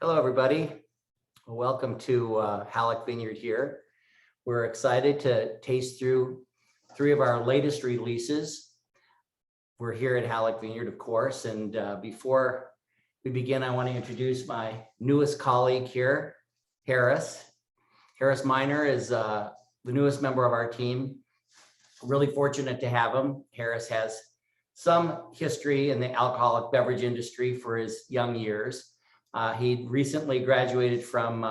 Hello, everybody. Welcome to Halleck Vineyard here. We're excited to taste through 3 of our latest releases. We're here at Halleck Vineyard, of course, and before we begin, I want to introduce my newest colleague here, Harris. Harris Vintner is the newest member of our team. Really fortunate to have him. Harris has some history in the alcoholic beverage industry for his young years. He recently graduated from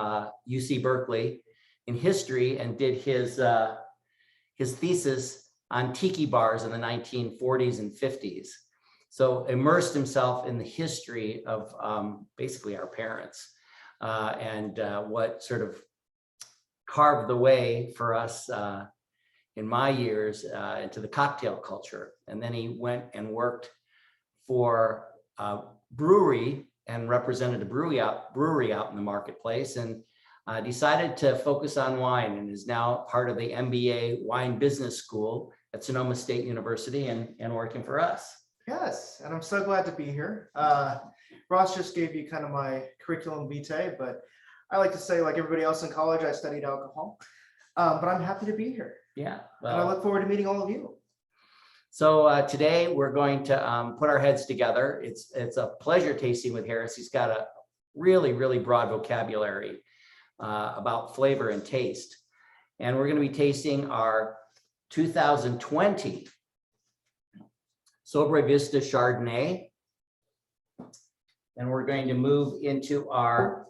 UC Berkeley in history and did his thesis on tiki bars in the 1940s and 50s. So immersed himself in the history of basically our parents and what sort of carved the way for us in my years into the cocktail culture. And then he went and worked for a brewery and represented a brewery out in the marketplace, and decided to focus on wine, and is now part of the MBA Wine Business School at Sonoma State University and working for us. Yes, and I'm so glad to be here. Ross just gave you kind of my curriculum vitae, but I like to say, like everybody else in college, I studied alcohol, but I'm happy to be here. Yeah, well, and I look forward to meeting all of you. So today we're going to put our heads together. It's a pleasure tasting with Harris. He's got a really broad vocabulary about flavor and taste. And we're going to be tasting our 2020 Sobre Vista Chardonnay. And we're going to move into our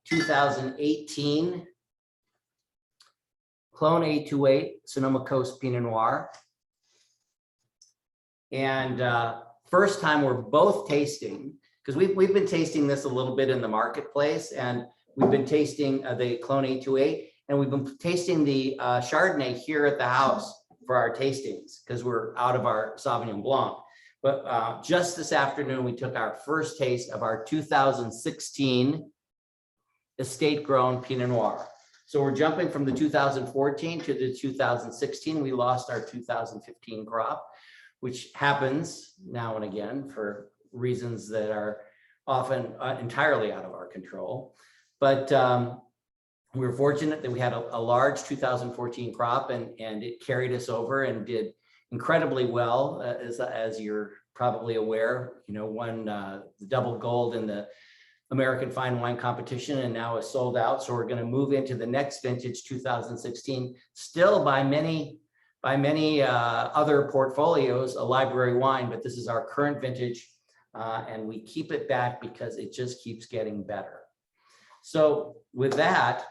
2018 Clone 828 Sonoma Coast Pinot Noir. And first time we're both tasting, because we've been tasting this a little bit in the marketplace, and we've been tasting the Clone 828, and we've been tasting the Chardonnay here at the house for our tastings, because we're out of our Sauvignon Blanc. But just this afternoon, we took our first taste of our 2016 estate grown Pinot Noir. So we're jumping from the 2014 to the 2016. We lost our 2015 crop, which happens now and again for reasons that are often entirely out of our control. But we were fortunate that we had a large 2014 crop, and it carried us over and did incredibly well, as you're probably aware. You know, won the double gold in the American Fine Wine Competition, and now is sold out. So we're going to move into the next vintage, 2016, still by many other portfolios, a library wine, but this is our current vintage, and we keep it back because it just keeps getting better. So with that,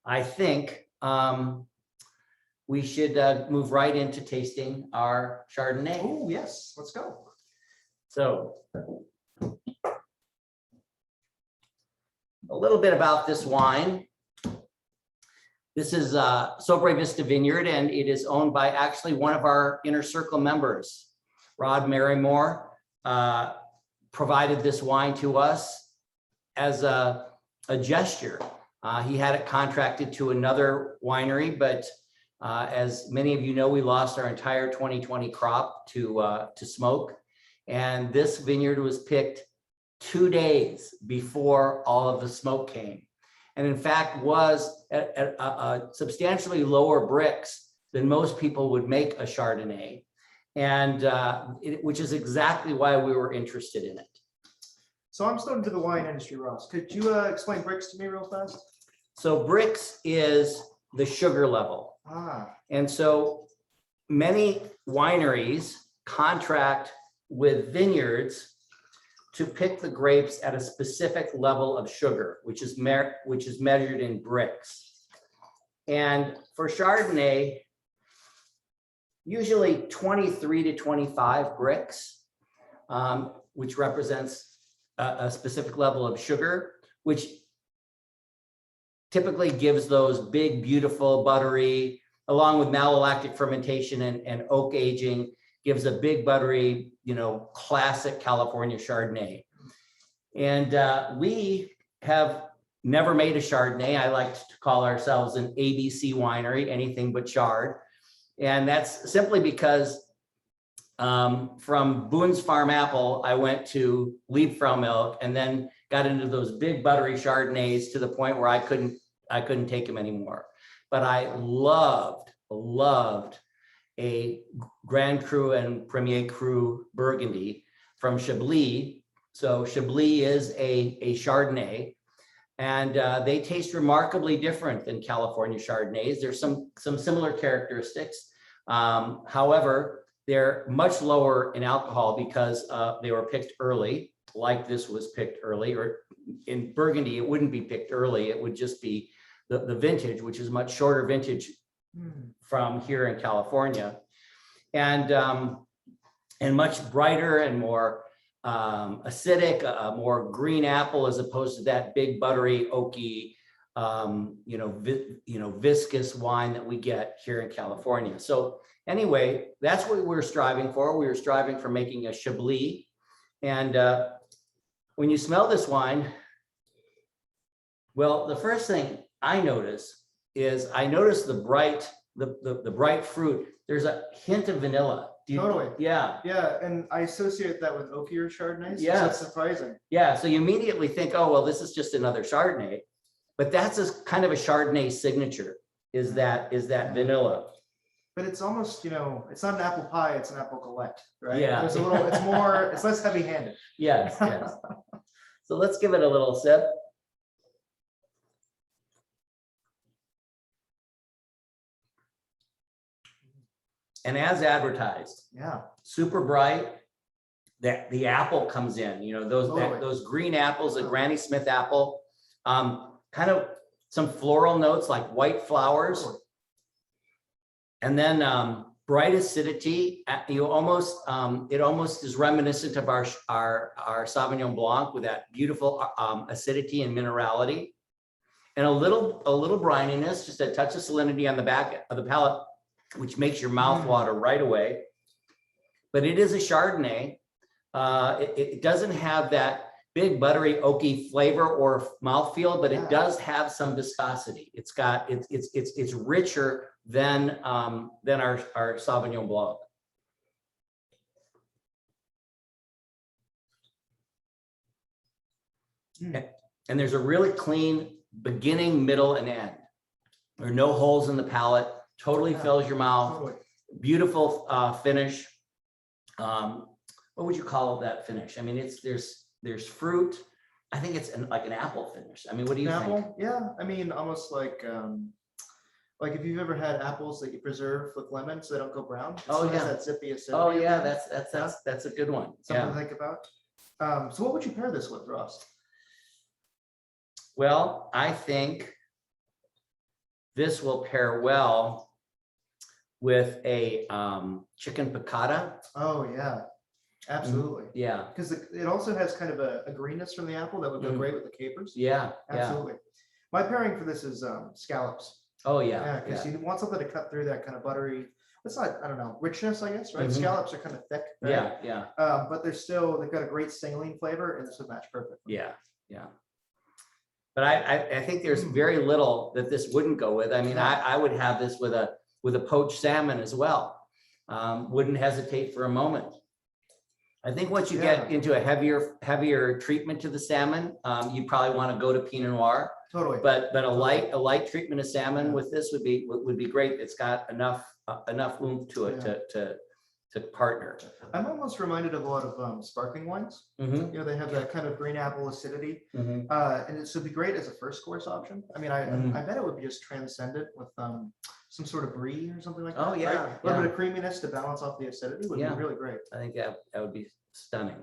I think we should move right into tasting our Chardonnay. Oh, yes, let's go. So a little bit about this wine. This is Sobre Vista Vineyard, and it is owned by actually one of our Inner Circle members. Rod Marymore provided this wine to us as a gesture. He had it contracted to another winery, but as many of you know, we lost our entire 2020 crop to smoke. And this vineyard was picked 2 days before all of the smoke came. And in fact was at a substantially lower bricks than most people would make a Chardonnay, and which is exactly why we were interested in it. So I'm still into the wine industry, Ross. Could you explain bricks to me real fast? So bricks is the sugar level. And so many wineries contract with vineyards to pick the grapes at a specific level of sugar, which is measured in bricks. And for Chardonnay, usually 23 to 25 bricks, which represents a specific level of sugar, which typically gives those big, beautiful, buttery, along with malolactic fermentation and oak aging, gives a big, buttery, classic California Chardonnay. And we have never made a Chardonnay. I like to call ourselves an ABC winery, anything but chard. And that's simply because from Boone's Farm Apple, I went to Liebfrau Milk and then got into those big buttery Chardonnays to the point where I couldn't take them anymore. But I loved a Grand Cru and Premier Cru Burgundy from Chablis. So Chablis is a Chardonnay, and they taste remarkably different than California Chardonnays. There's some similar characteristics. However, they're much lower in alcohol because they were picked early, like this was picked early. Or in Burgundy, it wouldn't be picked early. It would just be the vintage, which is much shorter vintage from here in California, and much brighter and more acidic, more green apple, as opposed to that big buttery oaky, viscous wine that we get here in California. So anyway, that's what we were striving for. We were striving for making a Chablis, and when you smell this wine, well, the first thing I notice is the bright fruit. There's a hint of vanilla. Totally. Yeah. Yeah, and I associate that with oakier Chardonnays. Yeah. So that's surprising. Yeah. So you immediately think, oh, well, this is just another Chardonnay, but that's kind of a Chardonnay signature. Is that vanilla? But it's almost, it's not an apple pie; it's an apple galette, right? Yeah. There's it's less heavy-handed. Yes. Yes. So let's give it a little sip. And as advertised, Yeah. super bright. That the apple comes in, those green apples, a Granny Smith apple, kind of some floral notes like white flowers, and then bright acidity. It almost is reminiscent of our Sauvignon Blanc with that beautiful acidity and minerality, and a little brininess, just a touch of salinity on the back of the palate, which makes your mouth water right away. But it is a Chardonnay. It doesn't have that big buttery oaky flavor or mouthfeel, but it does have some viscosity. It's richer than our Sauvignon Blanc. And there's a really clean beginning, middle, and end. There are no holes in the palate. Totally fills your mouth. Totally. Beautiful finish. What would you call that finish? I mean, there's fruit. I think it's like an apple finish. I mean, what do you think? Apple? Yeah, I mean, almost like if you've ever had apples that you preserve with lemon so they don't go brown. It still has that zippy acidity. Oh yeah, that's a good one. Something to think about. So what would you pair this with, Ross? Well, I think this will pair well with a chicken piccata. Oh yeah, absolutely. Yeah, because it also has kind of a greenness from the apple that would go great with the capers. Yeah, absolutely. My pairing for this is scallops. Oh yeah, yeah, because you want something to cut through that kind of buttery. It's not, I don't know, richness, I guess, right? Scallops are kind of thick. Right? Yeah. But they've got a great saline flavor, and this would match perfectly. Yeah. But I think there's very little that this wouldn't go with. I mean, I would have this with a poached salmon as well. Wouldn't hesitate for a moment. I think once you get into a heavier treatment to the salmon, you probably want to go to Pinot Noir. Totally. But a light treatment of salmon with this would be great. It's got enough oomph to it to partner. I'm almost reminded of a lot of sparkling wines. They have that kind of green apple acidity, and it would be great as a first course option. I mean, I bet it would be just transcendent with some sort of brie or something like that. Oh yeah, right? A little bit of creaminess to balance off the acidity would be really great. I think that would be stunning.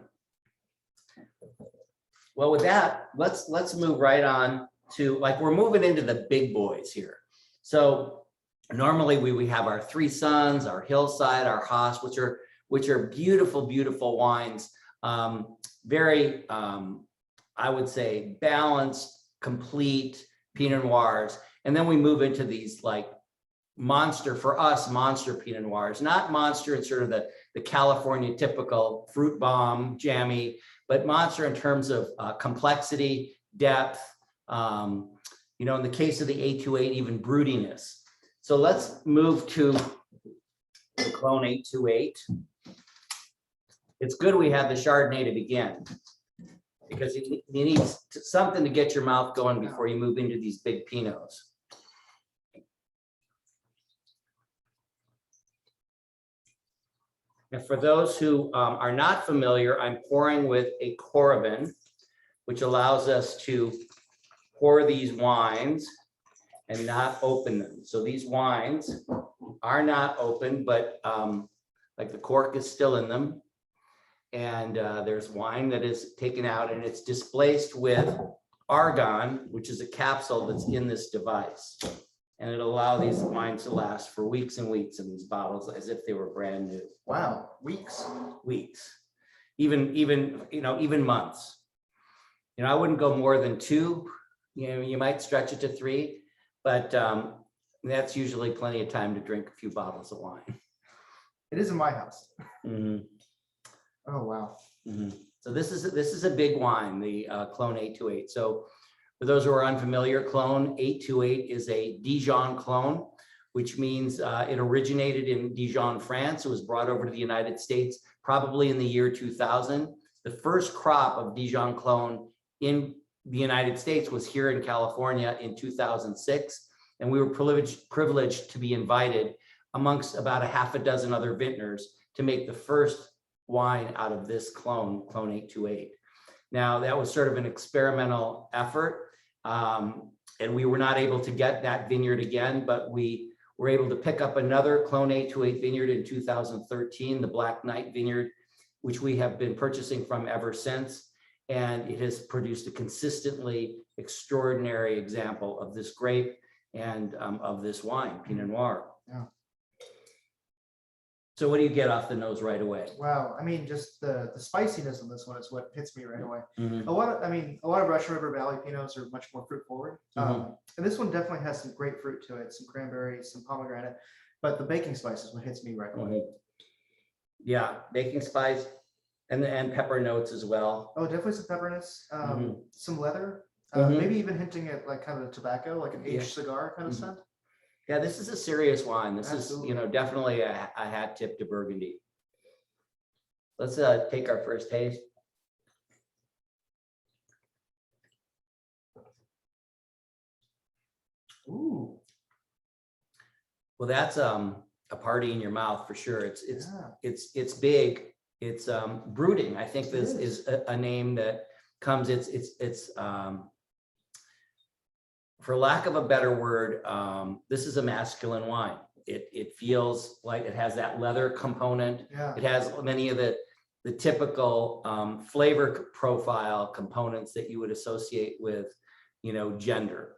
Well, with that, let's move right on to, we're moving into the big boys here. So normally we have our Three Sons, our Hillside, our Haas, which are beautiful wines. Very, I would say, balanced, complete Pinot Noirs. And then we move into these monster Pinot Noirs, not monster in sort of the California typical fruit bomb, jammy, but monster in terms of complexity, depth, in the case of the 828, even broodiness. So let's move to the Clone 828. It's good we have the Chardonnay to begin. because you need something to get your mouth going before you move into these big Pinots. And for those who are not familiar, I'm pouring with a Coravin, which allows us to pour these wines and not open them. So these wines are not open, but like the cork is still in them. And there's wine that is taken out and it's displaced with argon, which is a capsule that's in this device. And it'll allow these wines to last for weeks and weeks in these bottles as if they were brand new. Wow, weeks. Weeks, even months. I wouldn't go more than 2. You might stretch it to 3, but that's usually plenty of time to drink a few bottles of wine. It is in my house. Mm-hmm. Oh, wow. Mm-hmm. So this is a big wine, the Clone 828. So for those who are unfamiliar, Clone 828 is a Dijon clone, which means it originated in Dijon, France. It was brought over to the United States probably in the year 2000. The first crop of Dijon clone in the United States was here in California in 2006. And we were privileged to be invited amongst about a half a dozen other vintners to make the first wine out of this clone 828. Now, that was sort of an experimental effort. And we were not able to get that vineyard again, but we were able to pick up another Clone 828 vineyard in 2013, the Black Knight Vineyard, which we have been purchasing from ever since. And it has produced a consistently extraordinary example of this grape and of this wine, Pinot Noir. Yeah. So what do you get off the nose right away? Wow, I mean, just the spiciness on this one is what hits me right away. Mm-hmm. A lot of Russian River Valley Pinots are much more fruit forward. Mm-hmm. And this one definitely has some grapefruit to it, some cranberries, some pomegranate, but the baking spice is what hits me right away. Mm-hmm. Yeah, baking spice and pepper notes as well. Oh, definitely some pepperness, some leather, maybe even hinting at like kind of tobacco, like an aged cigar kind of scent. Yeah, this is a serious wine. This Absolutely. is, definitely a hat tip to Burgundy. Let's take our first taste. Ooh. Well, that's a party in your mouth for sure. It's big. It's brooding. I think this is a name that comes. It's for lack of a better word, this is a masculine wine. It feels like it has that leather component. Yeah. It has many of the typical flavor profile components that you would associate with, gender.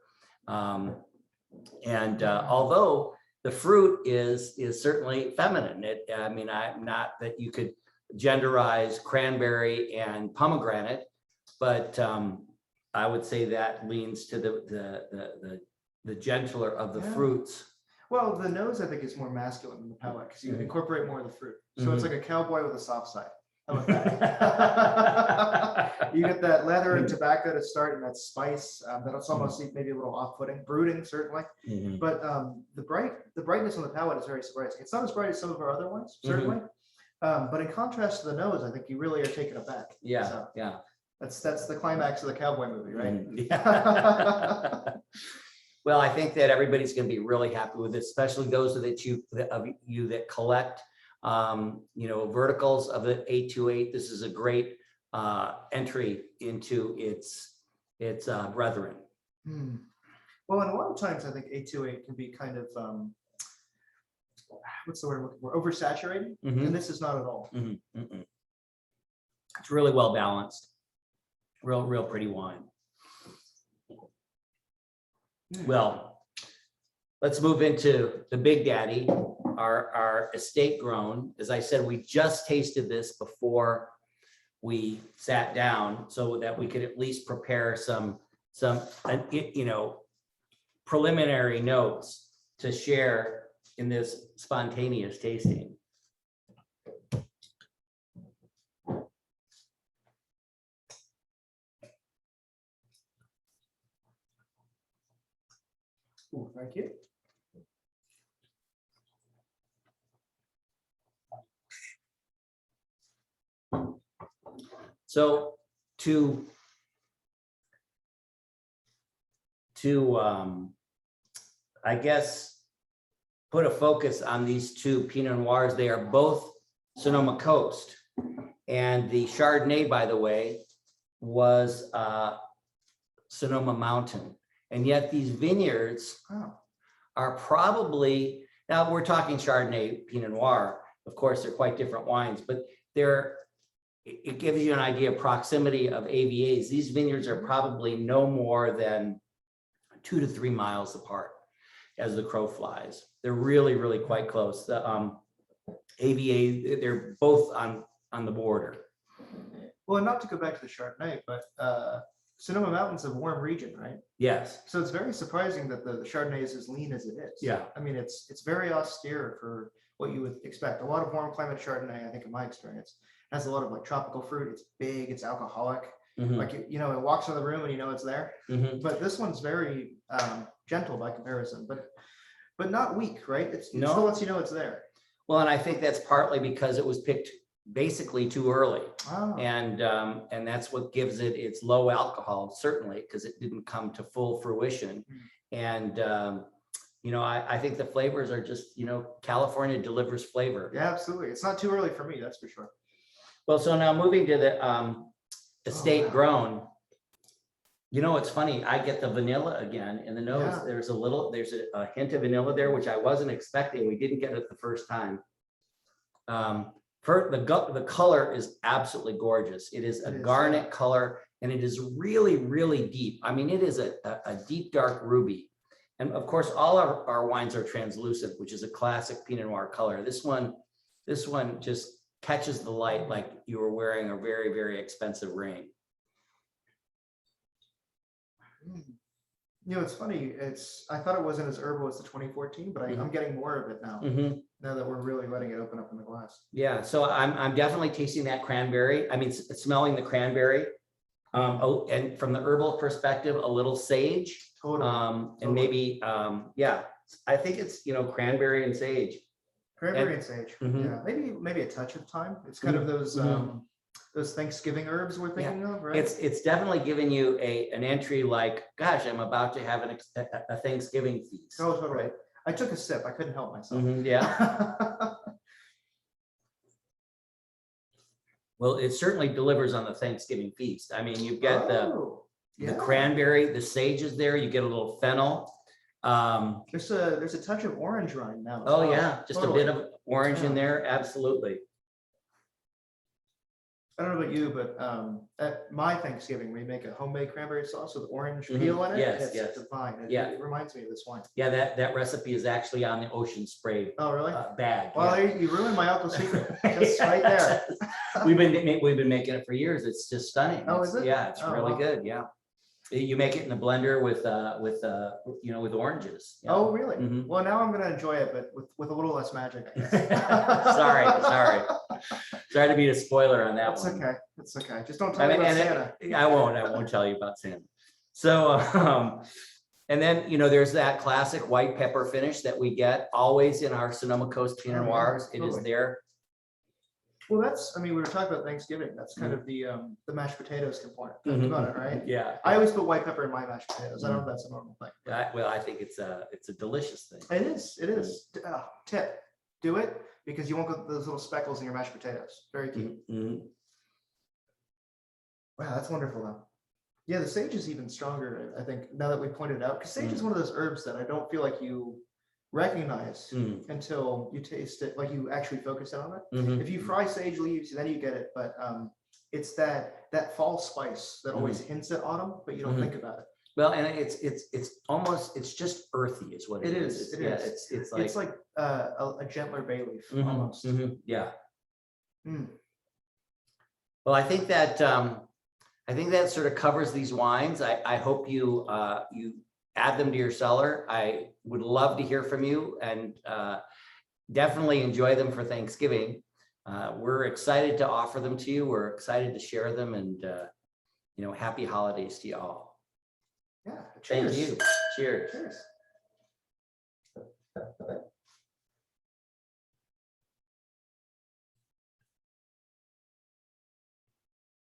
Although the fruit is certainly feminine, I'm not that you could genderize cranberry and pomegranate, but I would say that leans to the gentler of the fruits. Well, the nose I think is more masculine than the palate because you incorporate more of the fruit. So it's like a cowboy with a soft side. How about that? You get that leather and tobacco to start, and that spice that's almost maybe a little off-putting, brooding certainly. But the brightness on the palate is very surprising. It's not as bright as some of our other ones, certainly. But in contrast to the nose, I think you really are taken aback. Yeah, so yeah. That's the climax of the cowboy movie, right? Yeah. Well, I think that everybody's going to be really happy with this, especially those of you that collect, verticals of the 828. This is a great entry into its brethren. Well, and a lot of times I think 828 can be kind of what's the word I'm looking for? Oversaturated, and this is not at all. It's really well balanced. Real pretty wine. Well, let's move into the Big Daddy, our estate grown. As I said, we just tasted this before we sat down so that we could at least prepare some preliminary notes to share in this spontaneous tasting. Ooh, thank you. So to I guess, put a focus on these two Pinot Noirs. They are both Sonoma Coast. And the Chardonnay, by the way, was Sonoma Mountain. And yet these vineyards are probably, now we're talking Chardonnay, Pinot Noir. Of course, they're quite different wines, but it gives you an idea of proximity of AVAs. These vineyards are probably no more than 2 to 3 miles apart as the crow flies. They're really, really quite close. The AVA, they're both on the border. Well, and not to go back to the Chardonnay, but Sonoma Mountain's a warm region, right? Yes. So it's very surprising that the Chardonnay is as lean as it is. Yeah. I mean, it's very austere for what you would expect. A lot of warm climate Chardonnay, I think in my experience, has a lot of like tropical fruit. It's big, it's alcoholic. Like, it walks in the room and you know it's there. But this one's very gentle by comparison, but not weak, right? It still lets you know it's there. Well, and I think that's partly because it was picked basically too early. And that's what gives it its low alcohol, certainly, because it didn't come to full fruition. And I think the flavors are just, California delivers flavor. Yeah, absolutely. It's not too early for me, that's for sure. Well, so now moving to the estate grown, it's funny. I get the vanilla again in the nose. Yeah. There's a hint of vanilla there, which I wasn't expecting. We didn't get it the first time. The color is absolutely gorgeous. It is a garnet color, and it is really, really deep. I mean, it is a deep, dark ruby. And of course, all our wines are translucent, which is a classic Pinot Noir color. This one just catches the light like you were wearing a very, very expensive ring. It's funny. I thought it wasn't as herbal as the 2014, but I'm getting more of it now. Now that we're really letting it open up in the glass. Yeah. So I'm definitely tasting that cranberry. I mean, smelling the cranberry. And from the herbal perspective, a little sage. Totally. And maybe, I think it's, cranberry and sage. Cranberry and sage. Yeah. Maybe a touch of thyme. It's kind of those Thanksgiving herbs we're thinking of, right? It's definitely giving you an entry like, gosh, I'm about to have a Thanksgiving feast. Oh, totally. Right? I took a sip. I couldn't help myself. Yeah. Well, it certainly delivers on the Thanksgiving feast. I mean, you've got the cranberry, the sage is there. You get a little fennel. There's a touch of orange rind now. Yeah, just a bit of orange in there. Absolutely. I don't know about you, but at my Thanksgiving, we make a homemade cranberry sauce with orange peel in it. It's divine. It reminds me of this wine. Yeah, that recipe is actually on the Ocean Spray bag. Well, you ruined my uncle's secret. Just right there. We've been making it for years. It's just stunning. Oh, is it? Yeah, it's really good. Yeah. You make it in the blender with oranges. Yeah. Oh, really? Well, now I'm going to enjoy it, but with a little less magic, I guess. Sorry to be a spoiler on that one. Okay. It's okay. Just don't tell me about Santa. I won't tell you about Santa. So, and then, there's that classic white pepper finish that we get always in our Sonoma Coast Pinot Noirs. It is there. Well, we were talking about Thanksgiving. That's kind of the mashed potatoes component about it, right? Yeah. I always put white pepper in my mashed potatoes. I don't know if that's a normal thing. Well, I think it's a delicious thing. It is. It is. Tip: do it because you won't get those little speckles in your mashed potatoes. Very key. Wow, that's wonderful, though. Yeah, the sage is even stronger. I think now that we pointed it out, because sage is one of those herbs that I don't feel like you recognize until you taste it, like you actually focus in on it. If you fry sage leaves, then you get it, but it's that fall spice that always hints at autumn, but you don't think about it. Well, and it's just earthy is what it is. It's like a gentler bay leaf almost. Yeah. Well, I think that sort of covers these wines. I hope you add them to your cellar. I would love to hear from you, and definitely enjoy them for Thanksgiving. We're excited to offer them to you. We're excited to share them, and happy holidays to you all. Yeah. Thank you. Cheers. Cheers.